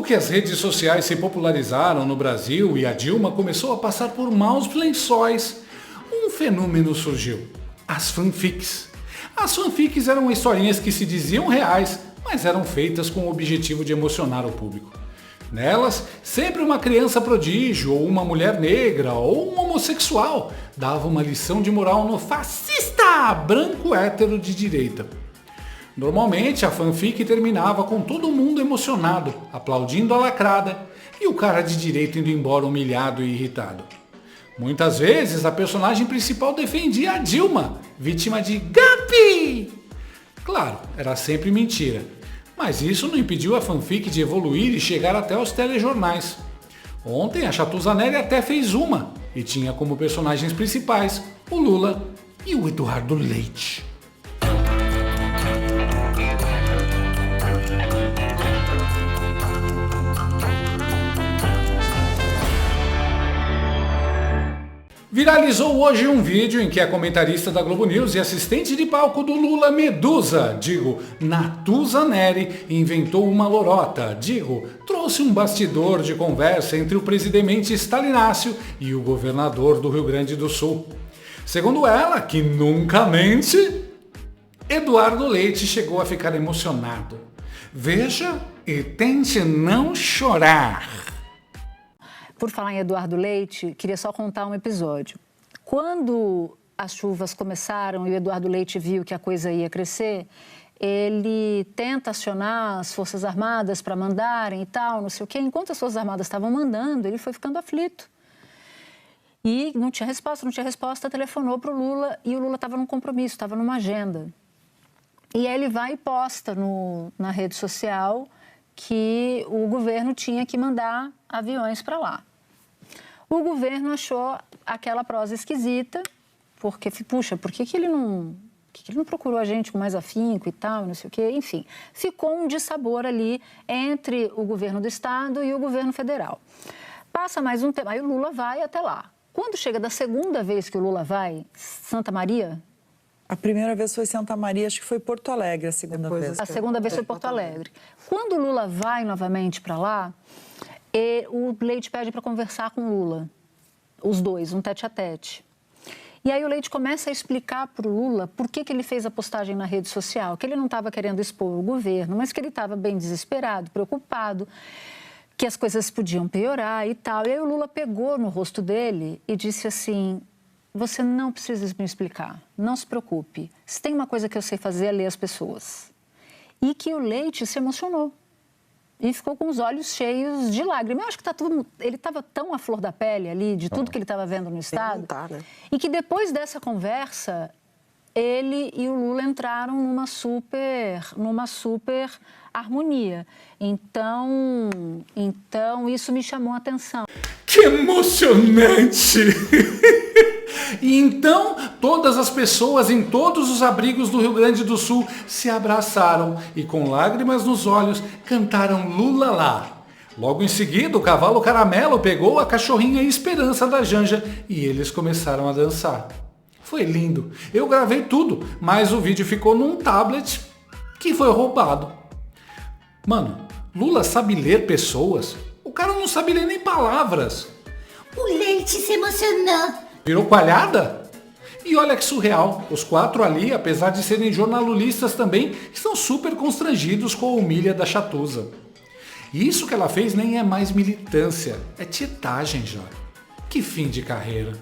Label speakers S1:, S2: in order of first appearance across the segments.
S1: que as redes sociais se popularizaram no Brasil e a Dilma começou a passar por maus lençóis, um fenômeno surgiu: as fanfics. As fanfics eram historinhas que se diziam reais, mas eram feitas com o objetivo de emocionar o público. Nelas, sempre uma criança prodígio, ou uma mulher negra, ou um homossexual dava uma lição de moral no fascista branco hétero de direita. Normalmente a fanfic terminava com todo mundo emocionado, aplaudindo a lacrada, e o cara de direita indo embora humilhado e irritado. Muitas vezes a personagem principal defendia a Dilma, vítima de golpe. Claro, era sempre mentira, mas isso não impediu a fanfic de evoluir e chegar até os telejornais. Ontem a Chatuza Neri até fez uma, e tinha como personagens principais o Lula e o Eduardo Leite. Viralizou hoje um vídeo em que a comentarista da Globo News e assistente de palco do Lula Natuza Neri, inventou uma lorota, trouxe um bastidor de conversa entre o presidente Stalinácio e o governador do Rio Grande do Sul. Segundo ela, que nunca mente, Eduardo Leite chegou a ficar emocionado. Veja e tente não chorar.
S2: Por falar em Eduardo Leite, queria só contar um episódio. Quando as chuvas começaram e o Eduardo Leite viu que a coisa ia crescer, ele tenta acionar as Forças Armadas para mandarem e tal, não sei o quê. Enquanto as Forças Armadas estavam mandando, ele foi ficando aflito. E não tinha resposta, telefonou para o Lula e o Lula estava num compromisso, estava numa agenda. E aí ele vai e posta na rede social que o governo tinha que mandar aviões para lá. O governo achou aquela prosa esquisita, porque, puxa, por que ele não procurou a gente com mais afinco e tal, não sei o quê? Enfim, ficou um dissabor ali entre o governo do estado e o governo federal. Passa mais um tempo, aí o Lula vai até lá. Quando chega da segunda vez que o Lula vai, Santa Maria...
S3: A primeira vez foi Santa Maria, acho que foi Porto Alegre a segunda vez.
S2: A segunda vez foi Porto Alegre. Quando o Lula vai novamente para lá, o Leite pede para conversar com o Lula, os dois, um tete-a-tete. E aí o Leite começa a explicar para o Lula por que ele fez a postagem na rede social, que ele não estava querendo expor o governo, mas que ele estava bem desesperado, preocupado, que as coisas podiam piorar e tal. E aí o Lula pegou no rosto dele e disse assim: você não precisa me explicar, não se preocupe. Se tem uma coisa que eu sei fazer é ler as pessoas. E que o Leite se emocionou. E ficou com os olhos cheios de lágrimas. Eu acho que ele estava tão à flor da pele ali, de tudo que ele estava vendo no estado.
S4: Né?
S2: E que depois dessa conversa, ele e o Lula entraram numa super harmonia. Então isso me chamou a atenção.
S1: Que emocionante! E então, todas as pessoas em todos os abrigos do Rio Grande do Sul se abraçaram e, com lágrimas nos olhos, cantaram Lula lá. Logo em seguida, o cavalo Caramelo pegou a cachorrinha Esperança da Janja e eles começaram a dançar. Foi lindo. Eu gravei tudo, mas o vídeo ficou num tablet que foi roubado. Mano, Lula sabe ler pessoas? O cara não sabe ler nem palavras.
S5: O Leite se emocionou.
S1: Virou coalhada? E olha que surreal, os quatro ali, apesar de serem jornalistas também, estão super constrangidos com a humilha da Chatuza. E isso que ela fez nem é mais militância, é tietagem já. Que fim de carreira.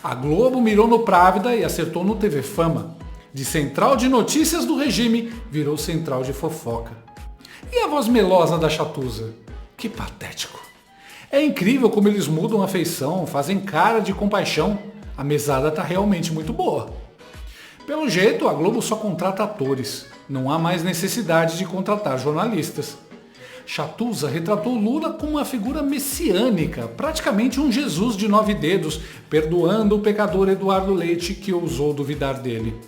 S1: A Globo mirou no Právida e acertou no TV Fama. De central de notícias do regime, virou central de fofoca. E a voz melosa da Chatuza? Que patético. É incrível como eles mudam a feição, fazem cara de compaixão. A mesada tá realmente muito boa. Pelo jeito, a Globo só contrata atores. Não há mais necessidade de contratar jornalistas. Chatuza retratou Lula como uma figura messiânica, praticamente um Jesus de 9 dedos, perdoando o pecador Eduardo Leite que ousou duvidar dele.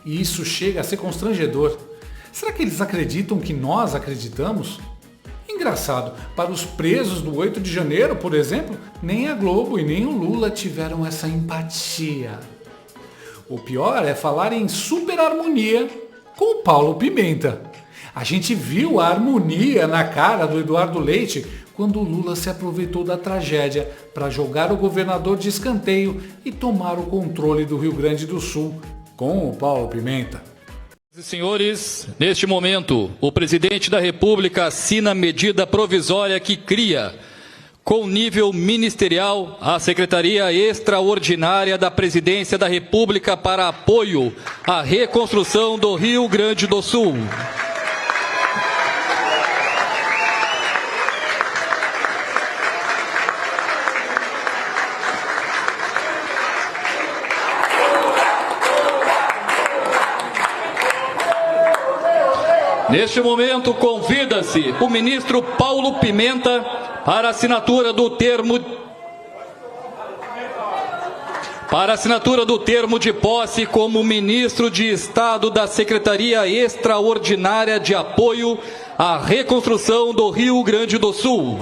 S1: E isso chega a ser constrangedor. Será que eles acreditam que nós acreditamos? Engraçado, para os presos do 8 de janeiro, por exemplo, nem a Globo e nem o Lula tiveram essa empatia. O pior é falar em super harmonia com o Paulo Pimenta. A gente viu a harmonia na cara do Eduardo Leite quando o Lula se aproveitou da tragédia para jogar o governador de escanteio e tomar o controle do Rio Grande do Sul com o Paulo Pimenta.
S4: Senhores, neste momento, o presidente da República assina a medida provisória que cria, com nível ministerial, a Secretaria Extraordinária da Presidência da República para apoio à reconstrução do Rio Grande do Sul. Neste momento, convida-se o ministro Paulo Pimenta para a assinatura do termo de posse como ministro de Estado da Secretaria Extraordinária de Apoio à Reconstrução do Rio Grande do Sul.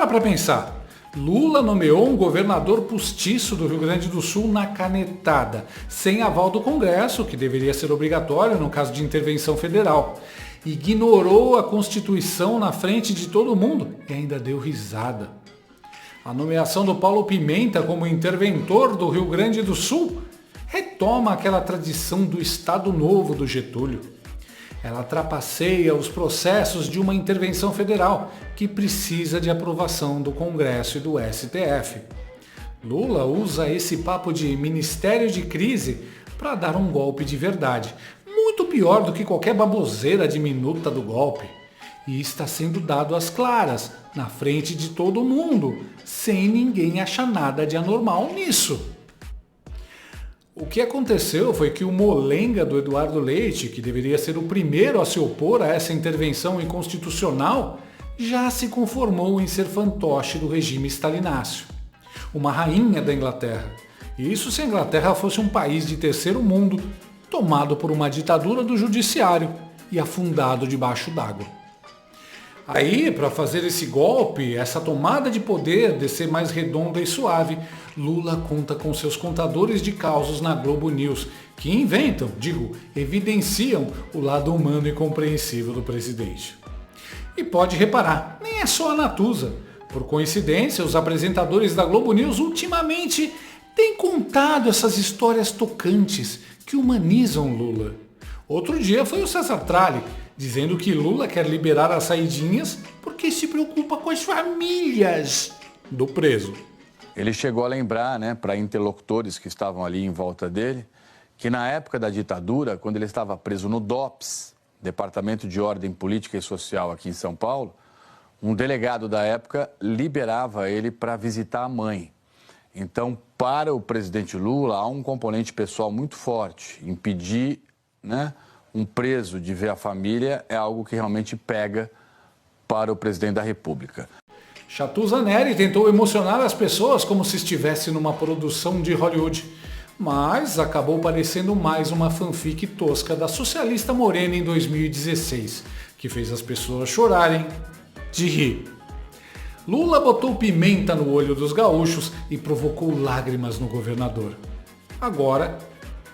S1: Para pensar, Lula nomeou um governador postiço do Rio Grande do Sul na canetada, sem aval do Congresso, que deveria ser obrigatório no caso de intervenção federal. Ignorou a Constituição na frente de todo mundo e ainda deu risada. A nomeação do Paulo Pimenta como interventor do Rio Grande do Sul retoma aquela tradição do Estado Novo do Getúlio. Ela trapaceia os processos de uma intervenção federal que precisa de aprovação do Congresso e do STF. Lula usa esse papo de ministério de crise para dar um golpe de verdade, muito pior do que qualquer baboseira diminuta do golpe. E está sendo dado às claras, na frente de todo mundo, sem ninguém achar nada de anormal nisso. O que aconteceu foi que o molenga do Eduardo Leite, que deveria ser o primeiro a se opor a essa intervenção inconstitucional, já se conformou em ser fantoche do regime stalináceo. Uma rainha da Inglaterra. Isso se a Inglaterra fosse um país de terceiro mundo, tomado por uma ditadura do judiciário e afundado debaixo d'água. Aí, para fazer esse golpe, essa tomada de poder descer mais redonda e suave, Lula conta com seus contadores de causos na Globo News, que inventam, evidenciam o lado humano e compreensível do presidente. E pode reparar, nem é só a Natuza. Por coincidência, os apresentadores da Globo News ultimamente têm contado essas histórias tocantes que humanizam Lula. Outro dia foi o César Tralli, dizendo que Lula quer liberar as saidinhas porque se preocupa com as famílias do preso.
S6: Ele chegou a lembrar, para interlocutores que estavam ali em volta dele, que na época da ditadura, quando ele estava preso no DOPS, Departamento de Ordem Política e Social aqui em São Paulo, um delegado da época liberava ele para visitar a mãe. Então, para o presidente Lula, há um componente pessoal muito forte. Impedir, um preso de ver a família é algo que realmente pega para o presidente da República.
S1: Chatuza Neri tentou emocionar as pessoas como se estivesse numa produção de Hollywood, mas acabou parecendo mais uma fanfic tosca da socialista Morena em 2016, que fez as pessoas chorarem de rir. Lula botou pimenta no olho dos gaúchos e provocou lágrimas no governador. Agora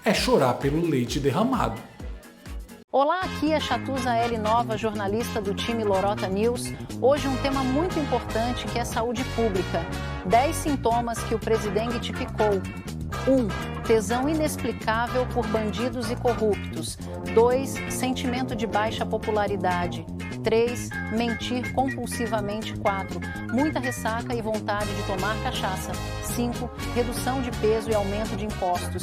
S1: é chorar pelo leite derramado.
S2: Olá, aqui é Chatuza L. Nova, jornalista do time Lorota News. Hoje um tema muito importante que é saúde pública. 10 sintomas que o presidente tipicou. 1. Tesão inexplicável por bandidos e corruptos. 2. Sentimento de baixa popularidade. 3. Mentir compulsivamente. 4. Muita ressaca e vontade de tomar cachaça. 5. Redução de peso e aumento de impostos.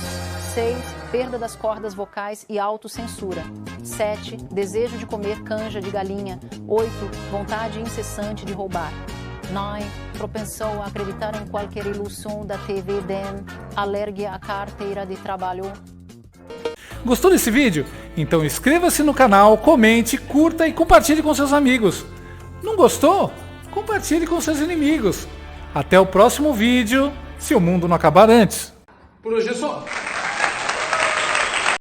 S2: 6. Perda das cordas vocais e autocensura. 7. Desejo de comer canja de galinha. 8. Vontade incessante de roubar. 9. Propensão a acreditar em qualquer ilusão da TV DEM. Alergia à carteira de trabalho.
S1: Gostou desse vídeo? Então inscreva-se no canal, comente, curta e compartilhe com seus amigos. Não gostou? Compartilhe com seus inimigos. Até o próximo vídeo, se o mundo não acabar antes.
S7: Por hoje é só.